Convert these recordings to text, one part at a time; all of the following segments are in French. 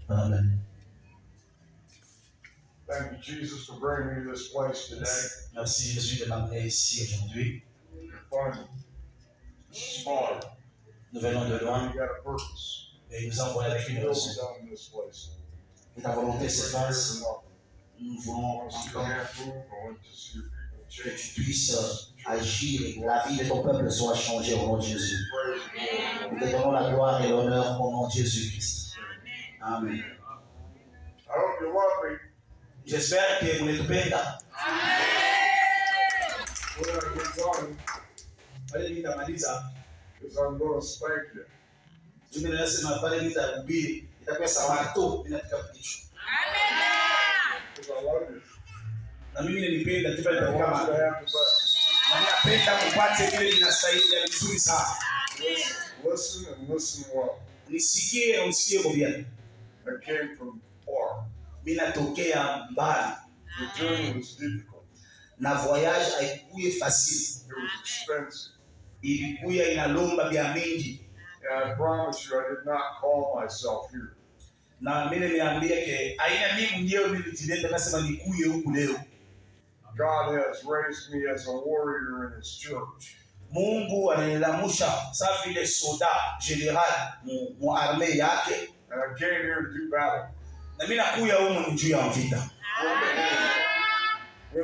Amen. Thank you, Jesus, for bringing me to this place today. Merci Jésus de m'amener ici aujourd'hui. Nous venons de loin et nous avons avec une raison. Et ta volonté s'efface. Nous voulons que tu puisses agir et que la vie de ton peuple soit changée au nom de Jésus. Nous te donnons la gloire et l'honneur au nom de Jésus-Christ. Amen. J'espère que vous êtes prêts. Because I'm going to spank you. Because I love you. I want you to have the best. Listen and listen well. I came from far. The journey was difficult. It was expensive. And I promise you, I did not call myself here. God has raised me as a warrior in His church. And I came here to do battle with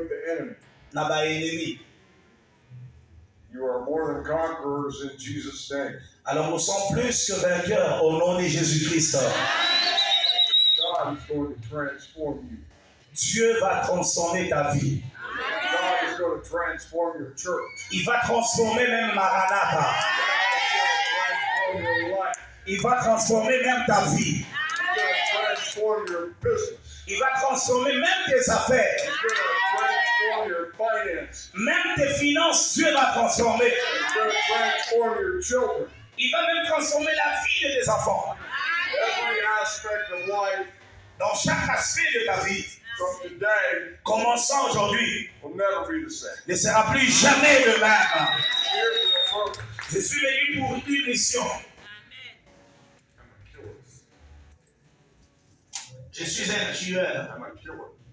the enemy. You are more than conquerors in Jesus' name. Alors nous sommes plus que vainqueurs au nom de Jésus-Christ. God is going to transform you. Dieu va transformer ta vie. God is going to transform your church. Il va transformer même Maranatha. God is going to transform your life. Il va transformer même ta vie. He's going to transform your business. Il va transformer même tes affaires. He's going to transform your finances. Même tes finances, Dieu va transformer. He's going to transform your children. Il va même transformer la vie de tes enfants. Every aspect of life, dans chaque aspect de ta vie, from today, commençant aujourd'hui, will never be the same. Ne sera plus jamais le même. Here's the purpose. Je suis venu pour une mission. Je suis un tueur.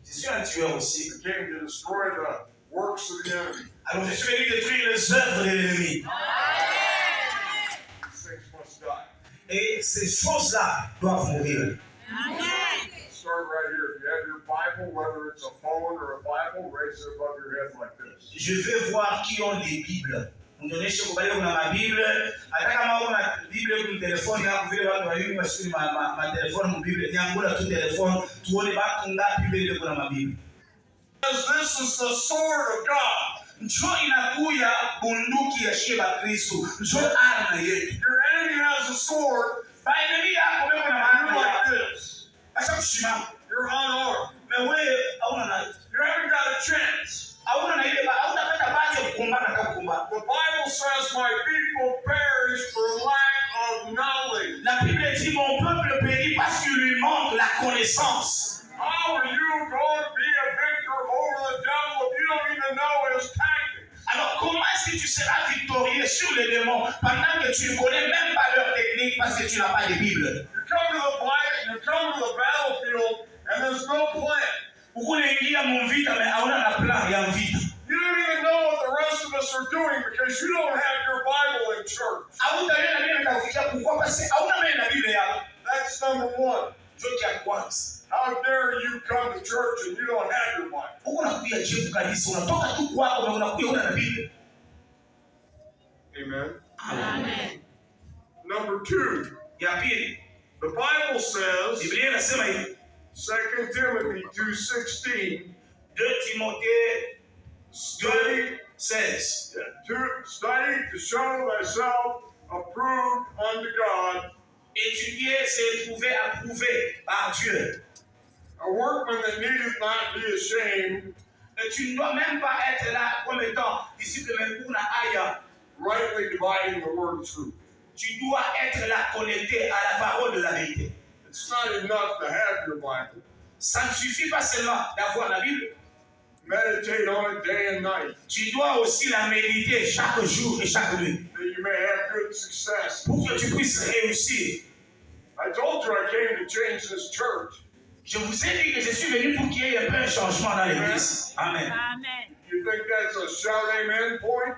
Je suis un tueur aussi. I came to destroy the works of the enemy. Alors je suis venu détruire les œuvres de l'ennemi. These things must die. Et ces choses-là doivent mourir. Start right here. If you have your Bible, whether it's a phone or a Bible, raise it above your head like this. Je vais voir qui ont des Bibles. Mnionyeshe kubali kuna mabible. Hata kama una Bible kwenye telefoni yako vile watu wawili wasukuni ma telefoni mu Bible. Nyangula tu telefoni tuone watu ngapi vile kuna mabible. This is the sword of God. Njoo inakuya bunduki ya Sheba Kristo. Njoo arma yetu. Your enemy has a sword. Enemy yako wewe na You're like this. Acha kusimama. You're unarmed. Na wewe hauna na. You haven't got a chance. Hauna na ile hauna pata bahati ya kukumbana kama kukumbana. The Bible says my people perish for lack of knowledge. La Bible dit mon peuple périt parce qu'il lui manque la connaissance. How are you going to be a victor over the devil if you don't even know his tactics? Alors comment est-ce que tu seras victorieux sur les démons pendant que tu ne connais même pas leur technique parce que tu n'as pas de Bible? You come to the battlefield and there's no plan. Unaingia mu vita mais hauna na plan ya vita. You don't even know what the rest of us are doing because you don't have your Bible in church. Hautaenda Biblia utafikia kwa basi hauna mimi na Biblia yako. That's number one. Joki ya kwanza. How dare you come to church and you don't have your Bible? Unakuja jibu kanisa unatoka tu kwako na unakuja una na Biblia. Amen. Amen. Number two. Ya pili. The Bible says, Biblia inasema hivi. 2 Timothy 2:16. 2 Timothée 2:16. Study to show thyself approved unto God. Étudier, c'est trouver approuvé par Dieu. A workman that needeth not be ashamed. Et tu ne dois même pas être là comme étant disciple mais pour la aïe. Rightly dividing the word of truth. Tu dois être là connecté à la parole de la vérité. It's not enough to have your Bible. Ça ne suffit pas seulement d'avoir la Bible. Meditate on it day and night. Tu dois aussi la méditer chaque jour et chaque nuit. That you may have good success. Pour que tu puisses réussir. I told you I came to change this church. Je vous ai dit que je suis venu pour qu'il y ait un peu un changement dans l'église. Amen. Amen. You think that's a shout amen point?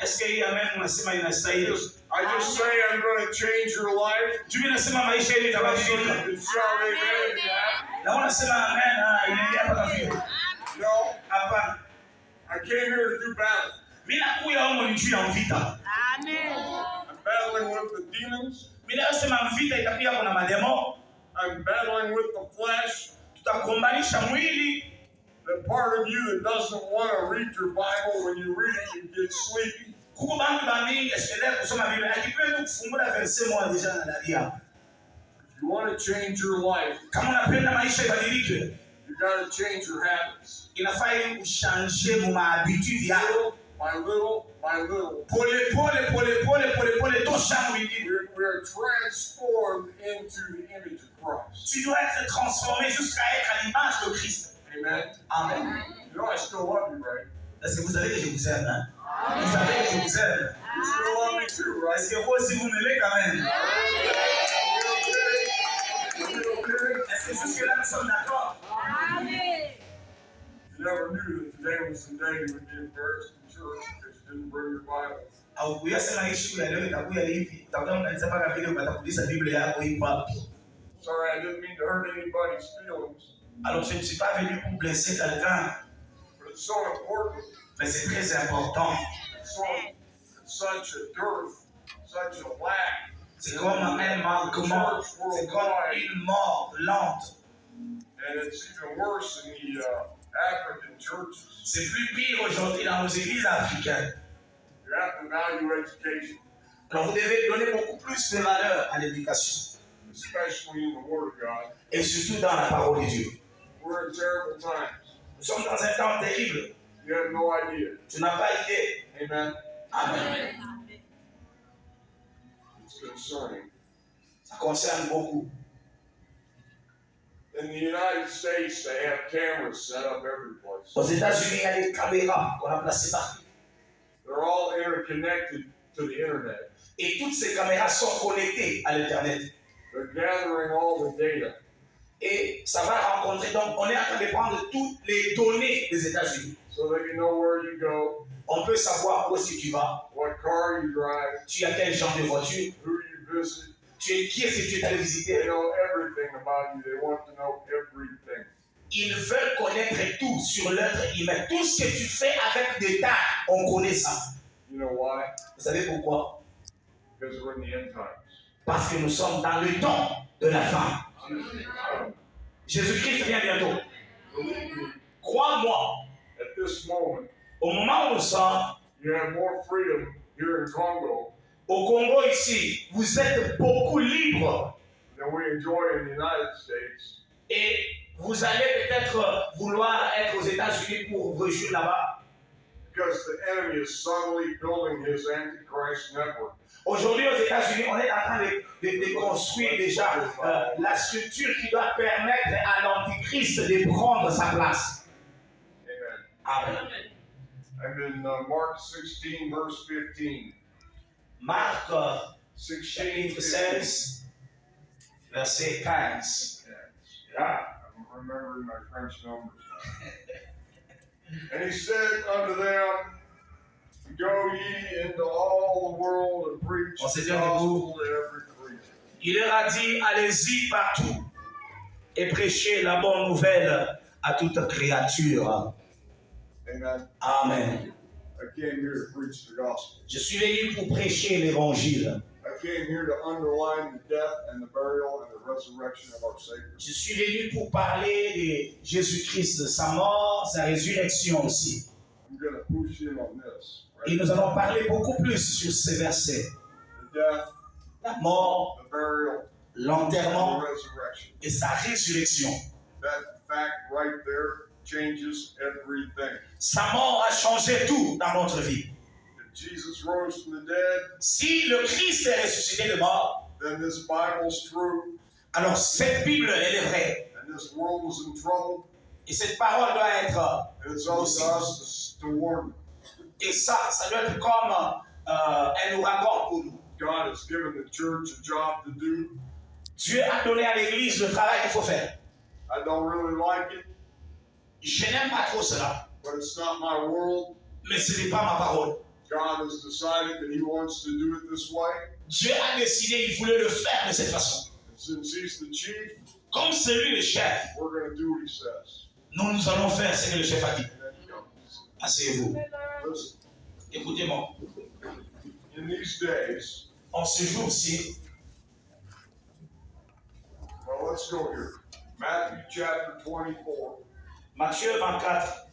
Est-ce qu'il y a même unasema inastahili? I just say I'm going to change your life. Tu viens nasema maisha yetu So you itabadilika. can shout amen if you have. Na unasema amen, inaingia hapa vile. No, Hapana. I came here to do battle. Mimi nakuya huko ni juu ya vita. Amen. I'm battling with the demons. Mimi nasema vita itakuwa kuna mademo. I'm battling with the flesh. Tutakombanisha mwili. The part of you that doesn't want to read your Bible, when you read it, you get sleepy. Kuko bantu bamingi asiendelee kusoma Biblia. Akipenda kufungua verse moja deja analalia. If you want to change your life, Kama unapenda maisha ibadilike, you got to change your habits. inafaa ushange mu mahabitude yako. By little, by little. Pole tosha mwingine. We are transformed into the image of Christ. Tu dois être transformé jusqu'à être à l'image de Christ. Amen. Amen. You know I still love you, right? Est-ce que vous savez que je vous aime, hein? Vous savez que je vous aime. You still love me too, right? Est-ce que vous aussi vous m'aimez quand même? You okay? Est-ce que jusque-là nous sommes d'accord? Amen. You never knew that today was the day you would be embarrassed in church because you didn't bring your Bible. Haukuya sema hii siku ya leo itakuya hivi. Utakuwa mnaliza mpaka vile utakulisha Biblia yako hii wapi? Sorry, I didn't mean to hurt anybody's feelings, Alors je ne suis pas venu pour blesser quelqu'un, but it's so important. mais c'est très important. It's such a dearth, such a lack. C'est comme un manquement, c'est comme une mort lente. And it's even worse in the African churches. C'est plus pire aujourd'hui dans nos églises africaines. You have to value education, Alors vous devez donner beaucoup plus de valeur à l'éducation, especially in the Word of God. et surtout dans la parole de Dieu. We're in terrible times. Nous sommes dans un temps terrible. You have no idea. Tu n'as pas idée. Amen. Amen. It's concerning. Ça concerne beaucoup. In the United States, they have cameras set up every place. Aux États-Unis, il y a des caméras qu'on a placées partout. They're all interconnected to the internet. Et toutes ces caméras sont connectées à l'Internet. They're gathering all the data. Et ça va rencontrer. Donc, on est en train de prendre toutes les données des États-Unis. So they can know where you go, On peut savoir où est-ce que tu vas, what car you drive, tu as quel genre de voiture, who you visit. qui est-ce que tu es allé They visiter. know everything about you. They want to know everything. Ils veulent connaître tout sur l'être humain. Tout ce que tu fais avec des tas, on connaît ça. You know why? Vous savez pourquoi? Because we're in the end times. Parce que nous sommes dans le temps de la fin. Jésus-Christ vient bientôt. Believe me, Crois-moi, at this moment, au moment où nous sommes, you have more freedom here in Congo au Congo ici, vous êtes beaucoup libres. than we enjoy in the United States. Et vous allez peut-être vouloir être aux États-Unis pour rejoindre là-bas. Because the enemy is subtly building his Antichrist network. Aujourd'hui, aux États-Unis, on est en train de construire déjà la structure qui doit permettre à l'Antichrist de prendre sa place. Amen. Amen. I'm in Mark 16, verse 15. Marc 16, chapitre 15. 16, verset 15. Yeah. I'm remembering my French numbers now. And he said unto them, Go ye into all the world and preach On the s'est dit en gospel to every creature. Il leur a dit, allez-y partout et prêchez la bonne nouvelle à toute créature. Amen. Amen. I came here to preach the gospel. Je suis venu pour prêcher l'évangile. I came here to underline the death and the burial and the resurrection of our Savior. Je suis venu pour parler de Jésus-Christ, sa mort, sa résurrection aussi. I'm going to push in on this. Et Right? nous allons parler beaucoup plus sur ces versets. The death, La mort, the burial, and l'enterrement the resurrection. et sa résurrection. That fact right there changes everything. Sa mort a changé tout dans notre vie. If Jesus rose from the dead, Si le Christ est ressuscité de mort, then this Bible's true, alors cette Bible, elle est vraie. and this world was in trouble, Et cette parole doit être... and it's up to us to warn them. Et ça doit être comme un ouragan pour nous. God has given the church a job to do. Dieu a donné à l'église le travail qu'il faut faire. I don't really like it, Je n'aime pas trop cela, but it's not my world. mais ce n'est pas ma parole. God has decided that He wants to do it this way. Dieu a décidé, il voulait le faire de cette façon. And since He's the chief, Comme c'est lui le chef, we're going to do what He says. nous allons faire ce que le chef a dit. And then He comes. Asseyez-vous. Listen, Écoutez-moi. in these days, En ce jour-ci, well, let's go here. Matthew chapter 24. Matthieu 24,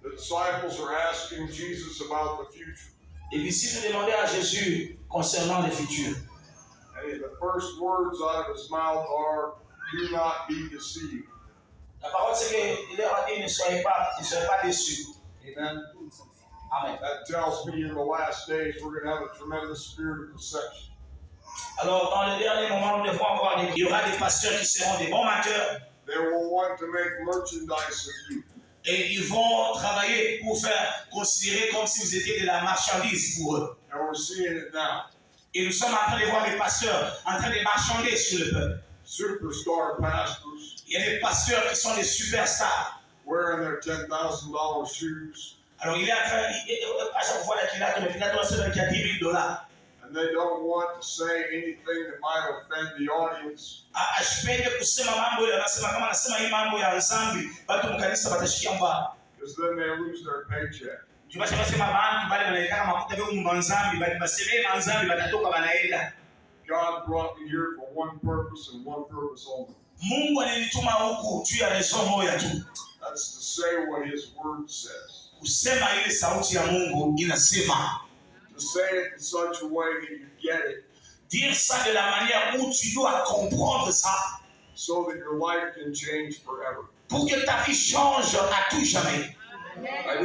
The disciples are asking Jesus about the future. les disciples demandaient à Jésus concernant le futur. And the first words out of His mouth are, "Do not be deceived." La parole, c'est qu'il leur a dit ne soyez pas déçus. Amen. Amen. That tells me in the last days we're going to have a tremendous spirit of deception. Alors, dans les derniers moments, nous devrons avoir il y aura des pasteurs qui seront des bons menteurs They will want to make merchandise of you. et ils vont travailler pour faire considérer comme si vous étiez de la marchandise pour eux. And we're seeing it now. Et nous sommes en train de voir des pasteurs en train de marchander sur le peuple. Superstar pastors Il y a des pasteurs qui sont des superstars. wearing their $10,000 shoes, Alors, il est en train, à chaque fois qu'il a 10 000 $. and they don't want to say anything that might offend the audience. Asipende kusema mambo ile, anasema kama anasema hii mambo ya nzambi, watu mkanisa watashikia mbaya. Because then they lose their paycheck. Tubasha basema bantu bale banaitaka makuta byo mu nzambi, bali baseme manzambi batatoka banaenda. God brought me here for one purpose and one purpose only. Mungu alinituma huku juu ya raison moja tu. That's to say what His Word says. Kusema ile sauti ya Mungu inasema. To say it in such a way that you get it, Dire ça de la manière où tu dois comprendre ça. so that your life can change forever. Pour que ta vie change à tout jamais. I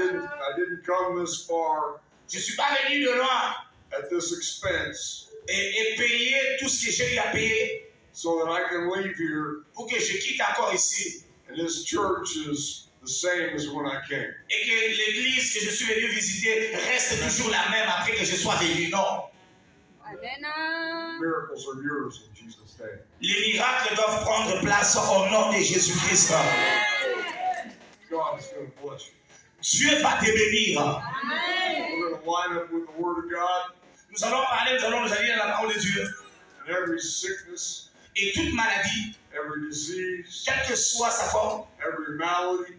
didn't come this far Je suis pas venu de loin at this expense et payer tout ce que j'ai à payer so that I can leave here pour que je quitte encore ici. and this church is the same as when I came. Et que l'église que je suis venu visiter reste toujours la même après que je sois venu. Non. Amen. Miracles are yours in Jesus' name. Les miracles doivent prendre place au nom de Jésus-Christ. God is going to bless you. Dieu va te bénir. We're going to line up with the Word of God, Nous allons parler, nous allons nous allier dans la parole de Dieu. and every sickness, Et toute maladie, every disease, quelle que soit sa forme, every malady,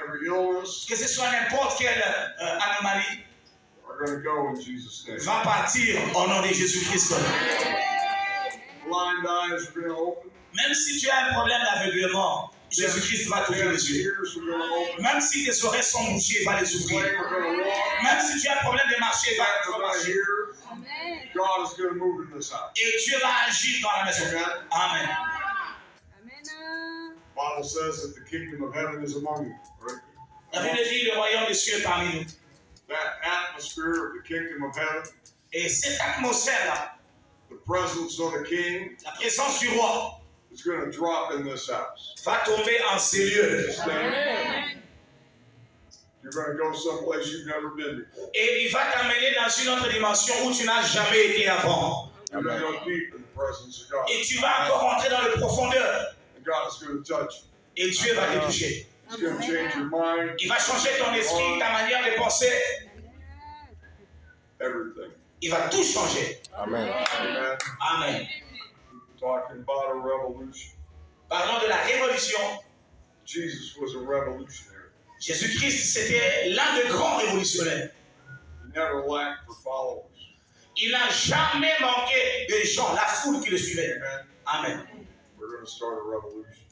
every illness que ce soit n'importe quelle anomalie, are going to go in Jesus' name. va partir au nom de Jésus-Christ. Blind eyes are going to open. Même si tu as un problème d'aveuglement, Jésus-Christ va t'ouvrir les yeux. Ears are going to open. Même si tes oreilles sont bouchées, il va les ouvrir. Lame are going to walk. Même si tu as un problème de marcher, il va Deaf te are going to marcher. hear. Amen. God is going to move in this house. Et Dieu va agir dans la maison. Amen. Amen. The Bible says that the kingdom of heaven is among you. Right? La Bible dit le royaume des cieux est parmi nous. That atmosphere of the kingdom of heaven, Et cette atmosphère-là, the presence of the king, la présence du roi, is going to drop in this house. va tomber en ces lieux. Just stand. You're going to go someplace you've never been before. Et il va t'amener dans une autre dimension où tu n'as jamais été avant. You're going to go deep in the presence of God. Et tu vas encore rentrer dans les profondeurs. And God is going to touch you. Et Dieu va te toucher. He's going to change your mind, Il va changer ton esprit, ta manière de penser. everything. Il va tout changer. Amen. Amen. Talking about a revolution. Parlons de la révolution. Jesus was a revolutionary. Jésus-Christ, c'était l'un des grands révolutionnaires. He never lacked for followers. Il n'a jamais manqué de gens, la foule qui le suivait. Amen. Amen. We're going to start a revolution.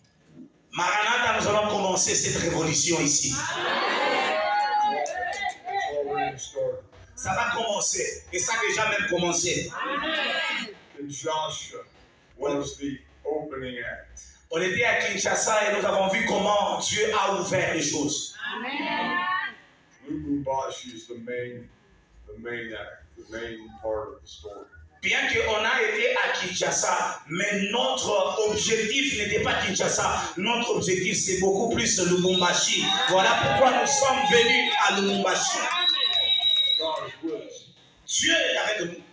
Maranatha, nous allons commencer cette révolution ici. It's already started. Ça va commencer. Et ça a déjà même commencé. Kinshasa was the opening act. On était à Kinshasa et nous avons vu comment Dieu a ouvert les choses. Lubumbashi is the main act, the main part of the story. Bien qu'on a été à Kinshasa, mais notre objectif n'était pas Kinshasa. Notre objectif, c'est beaucoup plus Lubumbashi. Voilà pourquoi nous sommes venus à Lubumbashi. God is with us. Dieu est avec nous.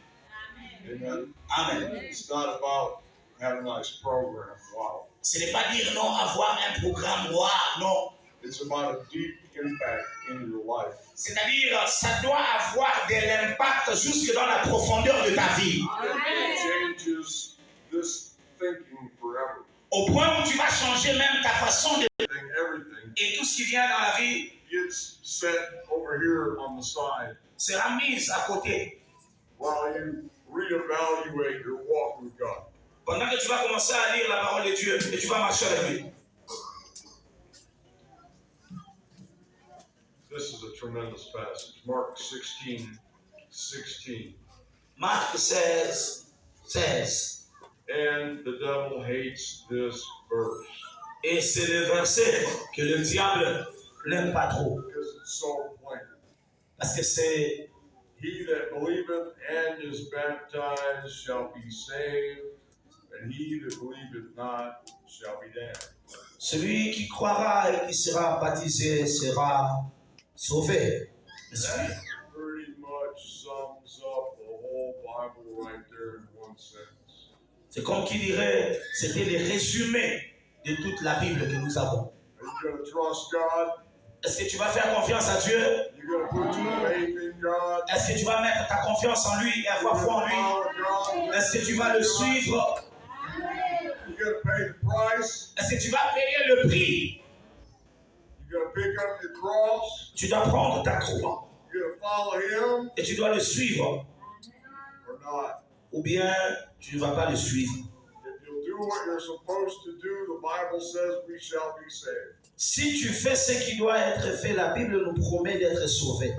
Amen. Amen. It's not about having a nice program. Wow. Ce n'est pas dire non, avoir un programme noir, non. It's about a deep impact in your life. C'est-à-dire, ça doit avoir de l'impact jusque dans la profondeur de ta vie. It changes this thinking forever. Au point où tu vas changer même ta façon de... Everything Et tout ce qui vient dans la vie gets set over here on the side sera mis à côté. while you reevaluate your walk with God. Pendant que tu vas commencer à lire la parole de Dieu et tu vas marcher avec lui. This is a tremendous passage. Mark 16:16. Marc 16. And the devil hates this verse Et c'est le verset que le diable n'aime pas trop. because it's so plain. Parce que c'est... He that believeth and is baptized shall be saved, and he that believeth not shall be damned. Celui qui croira et qui sera baptisé sera sauvé. That pretty much sums up the whole Bible right there in one sentence. C'est comme qui dirait, c'était le résumé de toute la Bible que nous avons. Are you going to trust God? Est-ce que tu vas faire confiance à Dieu? You're going to put your faith in God? Est-ce que tu vas mettre ta confiance en lui et avoir foi en lui? Follow God? Est-ce que tu vas le suivre? You're going to pay the price? Est-ce que tu vas payer le prix? You're going to pick up your cross? Tu dois prendre ta croix You're going to follow Him et tu dois le suivre. or not? Ou bien tu ne vas pas le suivre. If you'll do what you're supposed to do, the Bible says we shall be saved. Si tu fais ce qui doit être fait, la Bible nous promet d'être sauvés.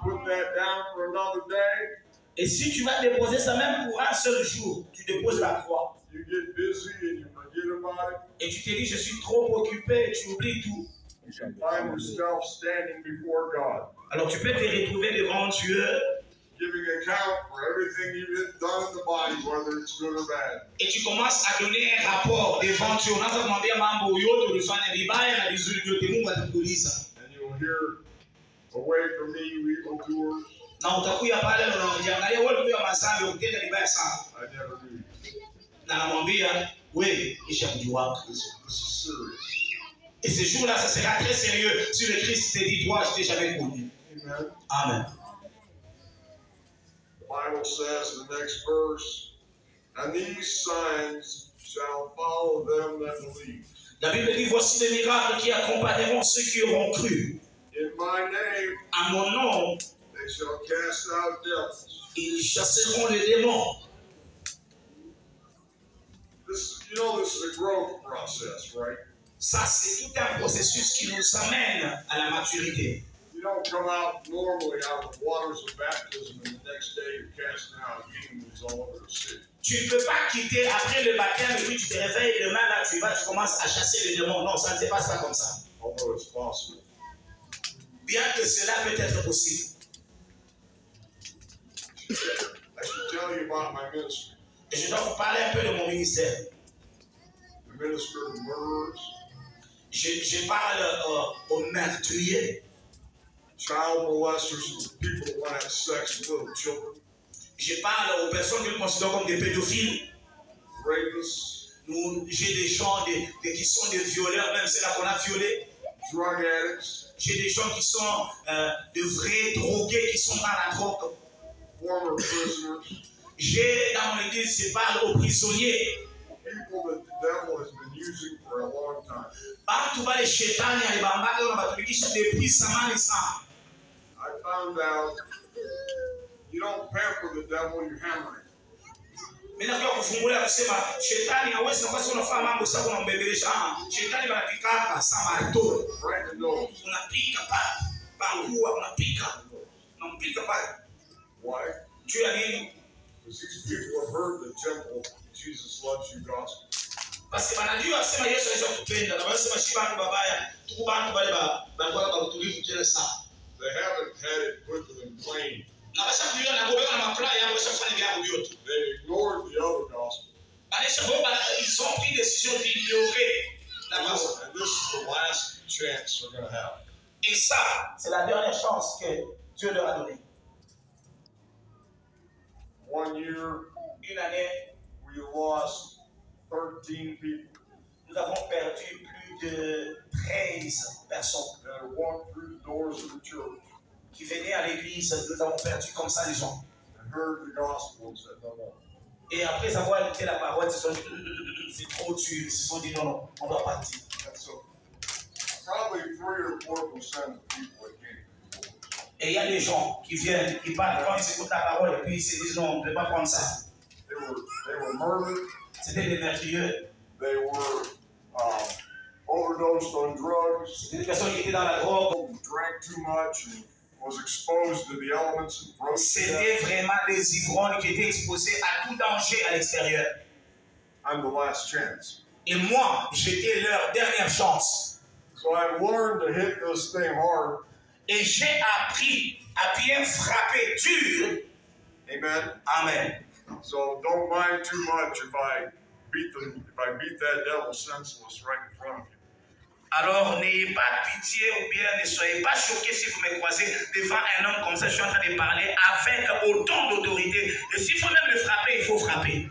Put that down for another day. Et si tu vas déposer ça même pour un seul jour, tu déposes la croix. You get busy and you forget about it. Et tu te dis, je suis trop occupé, et tu oublies tout. You can find yourself standing before God, Alors tu peux te retrouver devant Dieu giving account for everything you've done in the body, whether it's good or bad. et tu commences à donner un rapport devant Dieu. Unaanza kumwambia mambo yote ulifanya vibaya na vizuri vyote, Mungu atakuuliza. And you'll hear, away from me, you evildoers. Na utakuya pale unajiangalia, wewe ulikuwa mazambi, ukitenda vibaya sana. I never knew you. Na namwambia, wewe kisha kujua. This is serious. Et ce jour-là, ça sera très sérieux si le Christ te dit, toi, je t'ai jamais connu. Amen. Amen. The Bible says in the next verse, and these signs shall follow them that believe. La Bible dit, voici les miracles qui accompagneront ceux qui auront cru. In my name, À mon nom, they shall cast out devils. ils chasseront les démons. This is a growth process, right? Ça, c'est tout un processus qui nous amène à la maturité. You don't come out normally out of the waters of baptism and the next day you're casting out demons all over the city. Tu ne peux pas quitter après le baptême et puis tu te réveilles demain, là tu vas, tu commences à chasser les démons. Non, ça ne se passe pas comme ça. Although it's possible. Bien que cela peut être possible. I should tell you about my ministry. Et je dois vous parler un peu de mon ministère. The minister of murderers, Je parle aux meurtriers. child molesters, people that want to have sex with little children, Je parle aux personnes que nous considérons comme des pédophiles. rapists, J'ai des gens qui sont des violeurs, même ceux-là qu'on a violés. drug addicts, J'ai des gens qui sont de vrais drogués, qui sont dans la drogue. former prisoners, J'ai dans mon église, je parle aux prisonniers. people that the devil has been using for a long time. Bantu bale shetani alibambaka unabatumikisha depuis zamani sana. I found out you don't pamper the devil, you hammer him. Mimi nakuja kufungulia kusema shetani hawezi nafasi unafanya mambo sasa unambembelesha. Shetani banapikaka sama ito. Right in the nose. Unapika pale. Bangua unapika. Unampika pale. Why? Juu ya nini? Because these people have heard the gentle Jesus loves you gospel. Basi banajua sema Yesu anaweza kutupenda na basi mashi bantu babaya tukubantu bale ba utulivu tena sana. They haven't had it put to them plain. Na basi kuiona na bobeka na mafly yao basi kufanya vyao vyote. They ignored the other gospel. Banisha bomba ils ont pris décision d'ignorer la base. And this is the last chance they're going to have. Et ça, c'est la dernière chance que Dieu leur a donnée. 1 year, une année, we lost 13 people nous avons perdu plus de 13 personnes that had walked through the doors of the church qui venaient à l'église. Nous avons perdu comme ça les gens. and heard the gospel and said, no more. Et après avoir écouté la parole, ils se sont dit, c'est trop dur. Ils se sont dit, non, non, on doit partir. And so probably 3 or 4% of the people that came. Et il y a des gens qui viennent, qui parlent, quand ils écoutent la parole, et puis ils se disent, non, on ne peut pas prendre ça. They were murdered. C'était des meurtriers. They were overdosed on drugs. C'était des personnes qui étaient dans la drogue. Drank too much and was exposed to the elements and froze to C'était death. vraiment des ivrognes qui étaient exposés à tout danger à l'extérieur. I'm the last chance. Et moi, j'étais leur dernière chance. So I've learned to hit this thing hard. Et j'ai appris à bien frapper dur. Amen. Amen. So don't mind too much if I beat that devil senseless right in front of you. Alors, n'ayez pas pitié ou bien ne soyez pas choqués si vous me croisez devant un homme comme ça. Je suis en train de parler avec autant d'autorité. Et s'il faut même le frapper, il faut frapper.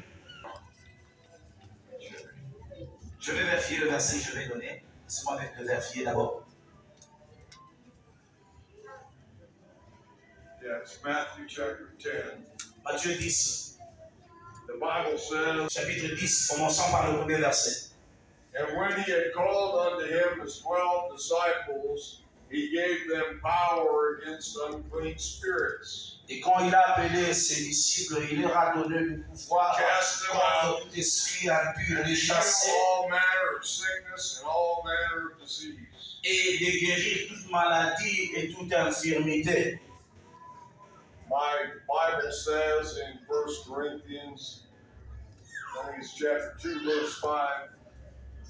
Je vais vérifier le verset que je vais donner. Laissez-moi le vérifier d'abord. Yeah, it's Matthew chapter 10. Matthieu 10, The Bible says, chapitre 10, commençons par le premier verset. and when he had called unto him his 12 disciples, he gave them power against unclean spirits. Et quand il a appelé ses disciples, il leur a donné le pouvoir contre tout esprit impur, de And chasser heal all manner of sickness and all manner of disease. et de guérir toute maladie et toute infirmité. My Bible says in 1 Corinthians, I think it's chapter 2, verse 5,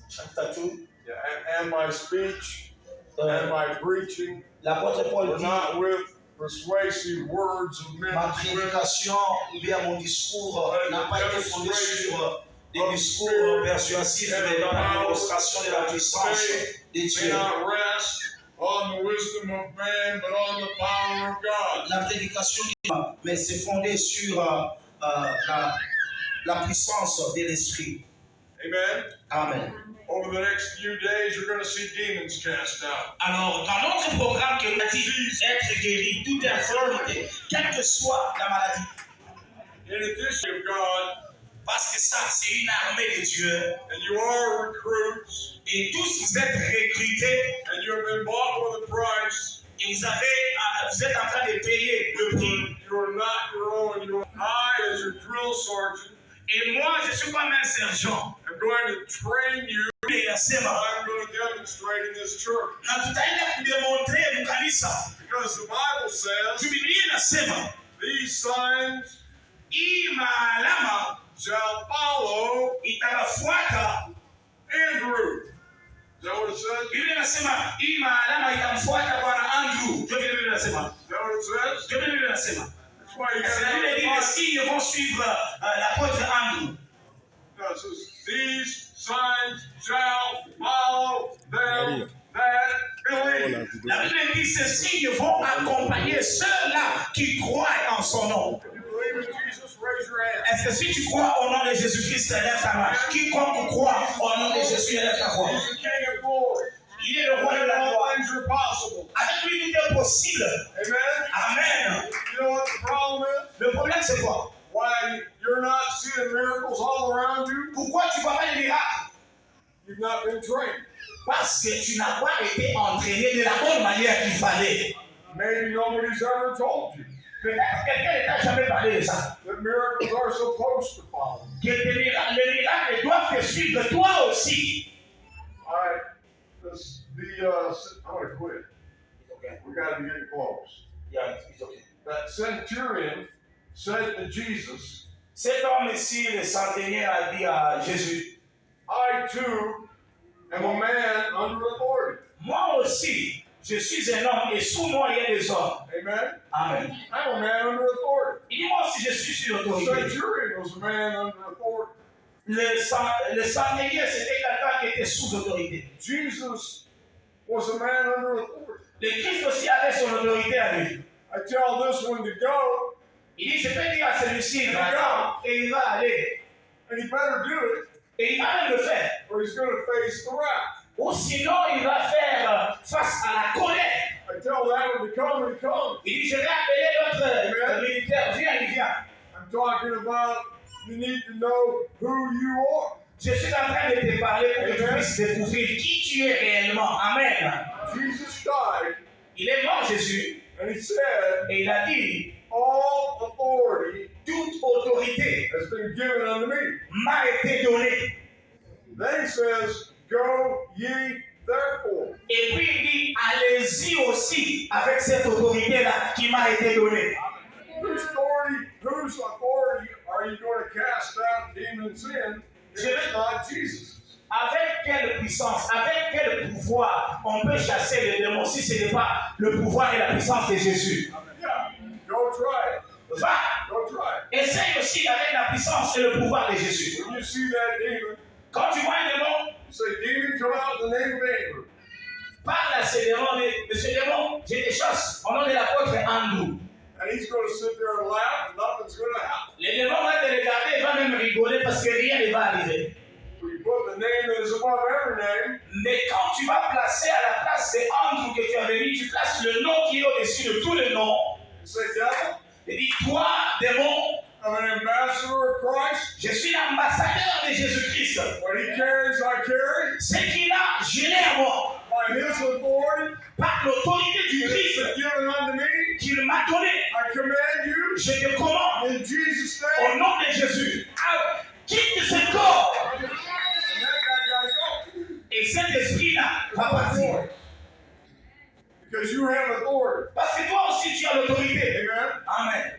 Chapitre 2. yeah, and my speech and my preaching L'apôtre Paul were dit, not with persuasive words of ma men's wisdom, prédication ou bien mon discours n'a pas été fondé sur des discours persuasifs, mais dans la démonstration de la puissance de may Dieu. not rest on the wisdom of man, but on the power of God. La prédication, mais c'est fondé sur la puissance de l'esprit. Amen. Amen. Over the next few days, you're going to see demons cast out. Alors, dans notre programme que nous a dit être guéri, toute infirmité, quelle que soit la maladie, In addition of God, parce que ça, c'est une armée de Dieu. and you are recruits, Et tous vous êtes recrutés and you have been bought with a price. et vous êtes en train de payer le prix. You are not your own. You are I, as your drill sergeant, Et moi, je suis comme un sergent. am going to train you. Et nasema, I'm going to demonstrate in this church. na tutaenda kudemontre mu kanisa. Because the Bible says, Biblia inasema, these signs hii maalama shall follow itawafuata. Andrew. Is that what it says? Biblia inasema, hii maalama itamfuata Bwana Andrew. Ndio vile Biblia inasema. Is that what it says? Ndio vile Biblia inasema. That's why you C'est la Bible dit, les got to signes vont suivre l'apôtre Andrew. it says, these signs shall follow them that believe. La Bible dit, ces signes vont accompagner ceux-là qui croient en son nom. If you believe in Jesus, raise your hand. Est-ce que si tu crois au nom de Jésus-Christ, lève ta main. Quiconque croit au nom de Jésus, lève ta voix. He's the King of glory. Il est le roi de la All gloire. things are possible. Avec lui, tout est possible. Amen. Amen. You know what the problem is? Le problème, c'est quoi? Why you're not seeing miracles all around you? Pourquoi tu ne vois pas les miracles? You've not been trained. Parce que tu n'as pas été entraîné de la bonne manière qu'il fallait. Maybe nobody's ever told you Peut-être que quelqu'un ne t'a jamais parlé de ça. that miracles are supposed to follow. Que les miracles doivent te suivre toi aussi. All right. I'm going to quit. Okay. We got to be getting close. Yeah, it's okay. That centurion said to Jesus, Cet homme ici, le centenier, a dit à Jésus, I too am a man under authority. moi aussi, je suis un homme et sous moi il y a des hommes. Amen. Amen. I'm a man under authority. Il dit, moi aussi je suis sur The l'autorité. centurion was a man under authority. Le centenier, c'était quelqu'un qui était sous autorité. Jesus was a man under authority. Le Christ aussi avait son autorité à lui. I tell this one to go, Il dit, je peux dire à celui-ci, va, et il va aller. And he better do it, Et il va même le faire. or he's going to face the wrath. Ou sinon, il va faire face à la colère. I tell that one to come, and he comes. Il dit, je vais appeler notre militaire. Viens, il vient. I'm talking about you need to know who you are. Je suis en train de te parler pour que tu puisses découvrir qui tu es réellement. Amen. Jesus died, Il est mort, Jésus. and he said, Et il a dit, all authority toute autorité has been given unto me. m'a été donnée. Then he says, go ye therefore. Et puis il dit, allez-y aussi avec cette autorité-là qui m'a été donnée. Whose authority are you going to cast out demons in if it's not Jesus? Avec quelle puissance, avec quel pouvoir on peut chasser les démons si ce n'est pas le pouvoir et la puissance de Jésus? Yeah, go try it. Va, Go try it. essaye aussi avec la puissance et le pouvoir de Jésus. When you see that demon, Quand tu vois un démon, you say, demon, come out in the name of Andrew. parle à ces démons, de ce démon, j'ai des choses au nom de l'apôtre Andrew. And he's going to sit there and laugh, and nothing's going to happen. Les démons vont te regarder et vont même rigoler parce que rien ne va arriver. We put the name that is above every name. Mais quand tu vas placer à la place de Andrew que tu avais mis, tu places le nom qui est au-dessus de tous les noms. You say, devil, Et dis, toi, démon, I'm an ambassador of Christ. je suis l'ambassadeur de Jésus-Christ. What he carries, I carry. Ce qu'il a, je l'ai à moi. By his authority, Par l'autorité du that Christ is given unto me, qu'il m'a donné, I command you, je te commande, in Jesus' au name, nom de Jésus, quitte ce corps. and that guy got to go. Et cet esprit-là va partir. Because you have authority. Parce que toi aussi, tu as l'autorité. Amen. Amen.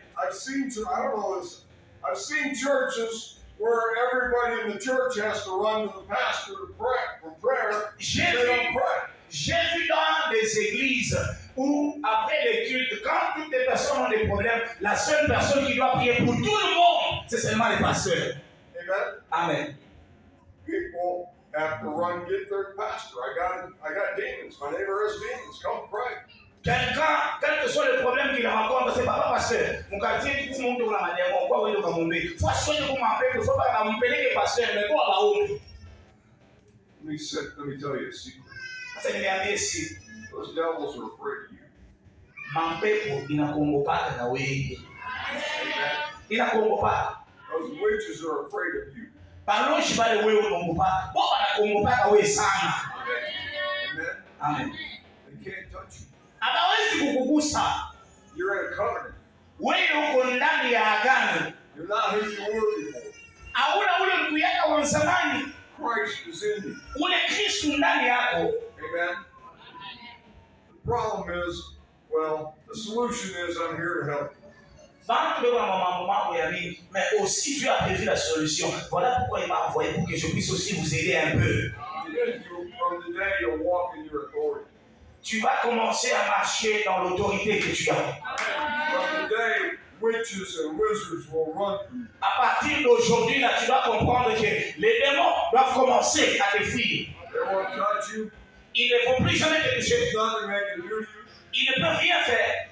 I've seen churches where everybody in the church has to run to the pastor to pray for prayer. They don't pray. J'ai vu dans des églises où, après les cultes, quand toutes les personnes ont des problèmes, la seule personne qui doit prier pour tout le monde, c'est seulement les pasteurs. Amen. Amen. People have to run get their pastor. I got demons. My neighbor has demons. Come pray. Quelqu'un, quel que soit le problème qu'il rencontre, c'est papa pasteur. Mon quartier, tout le monde doit la dire, quoi, oui, donc, mon bébé. Faut soigner pour m'appeler, il faut pas m'appeler que pasteur, mais quoi, là, où? Let me tell you a secret. C'est une amie ici. Those devils are afraid of you. Mampepo, inakuogopa na wewe. Inakuogopa. Those witches are afraid of you. Baloshi bale wewe unaogopa. Baba anakuogopa wewe sana. Amen. Amen. They can't touch you. Hawezi kukugusa. You're in a covenant. Wewe uko ndani ya agano. You're not who you were before. Hauna ule ndugu yako wa zamani. Christ is in you. Ule Kristo ndani yako. Amen. The problem is, well, the solution is I'm here to help you. Mais aussi Dieu a prévu la solution. Voilà pourquoi il m'a envoyé pour que je puisse aussi vous aider un peu. From today, you'll walk in your authority. Tu vas commencer à marcher dans l'autorité que tu as. From today, witches and wizards will run from you. À partir d'aujourd'hui, là, tu dois comprendre que les démons doivent commencer à te fuir. They won't touch you. Ils ne vont plus jamais te toucher. There's nothing they can do to you. Ils ne peuvent rien faire.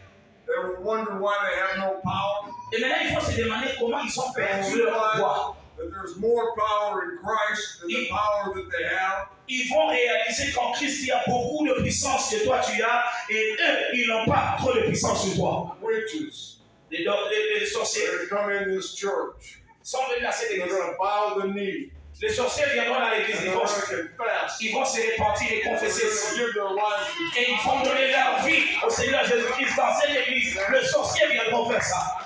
They will wonder why they have no power. Et maintenant, il faut se demander comment ils ont They perdu will leur realize pouvoir. that there's more power in Christ than the power that they have. Ils vont réaliser qu'en Christ, il y a beaucoup de puissance que toi tu as, et eux, ils n'ont pas trop de puissance sur toi. Witches, Les sorciers they're going to come in this church. sont venus à cette They're église. going to bow the knee. Les sorciers viendront dans l'église, And they're going to confess. ils vont se repentir et They're confesser. going to give their lives to Et ils vont donner leur vie au Seigneur Jésus-Christ dans cette église. Le sorcier viendra faire ça.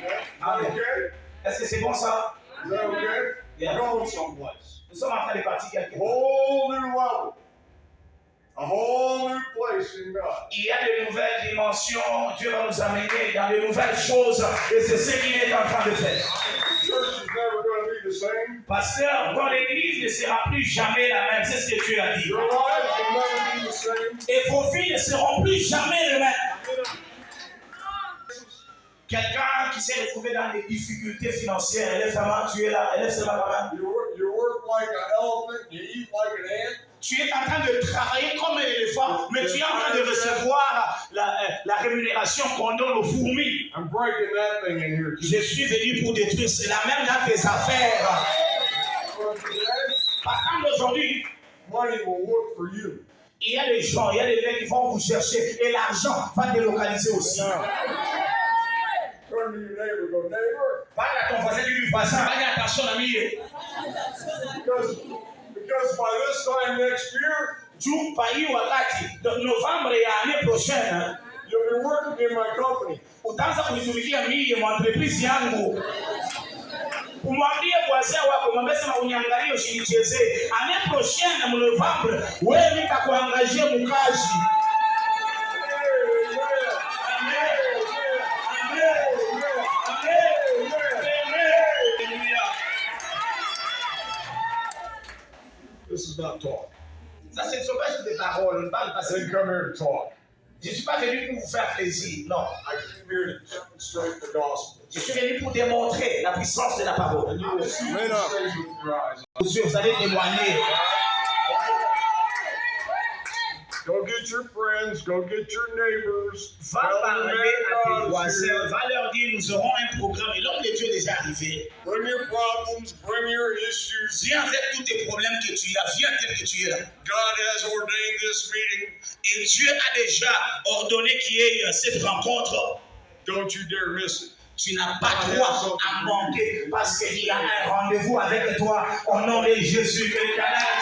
Jesus. Is that okay? Est-ce que c'est bon ça? Is that okay? Yeah. We're going someplace. Nous sommes en train de partir quelque part. Whole new level. A whole new place in God. Il y a de nouvelles dimensions. Dieu va nous amener dans de nouvelles choses. Et c'est ce qu'il est en train de faire. The church is never going to be the same. Pasteur, dans l'église ne sera plus jamais la même. C'est ce que Dieu a dit. Your lives will never be the same. Et vos vies ne seront plus jamais les mêmes. Quelqu'un qui s'est retrouvé dans des difficultés financières, élève ta main, tu es là, élève ta main. You work like an elephant, you eat like an ant. Tu es en train de travailler comme un éléphant, mais tu es en train de recevoir la rémunération qu'on donne aux fourmis. I'm breaking that thing in here too. Je suis venu pour détruire. C'est la même dans tes affaires. But today, Par contre, aujourd'hui, money will look for you. il y a des gens, il y a des mecs qui vont vous chercher et l'argent va délocaliser aussi. Turn to your neighbor, go, neighbor. Parle à ton voisin, dis-lui voisin, fais attention à lui. Because by this time next year, Juu pa hii wakati Novemba ya année prochaine, you'll be working in my company. utaanza kunitumikia mimi mwa entreprise yangu. Umwambie wazee wako, mwambie sema uniangalie usinichezee. Année prochaine mu Novemba, wewe nitakuangazia mkazi. This is not talk. Ça, ce ne sont pas juste des paroles, on ne parle pas I didn't come here to talk. Je ne suis pas venu pour vous faire plaisir, non. I came here to demonstrate the gospel. Je suis venu pour démontrer la puissance de la parole. And you will see these things with your eyes. Vous allez témoigner. Go get your friends, go get your neighbors. Va Tell them parler the à tes man of God is voisins, here. va leur dire nous aurons un programme et l'homme de Dieu est déjà arrivé. Bring your problems, bring your issues. Viens avec tous tes problèmes que tu as, viens tel que tu es là. God has ordained this meeting. Et Dieu a déjà ordonné qu'il y ait cette rencontre. Don't you dare miss it. Tu n'as pas droit à manquer parce qu'il y a un rendez-vous avec toi au nom de Jésus. Que l'Éternel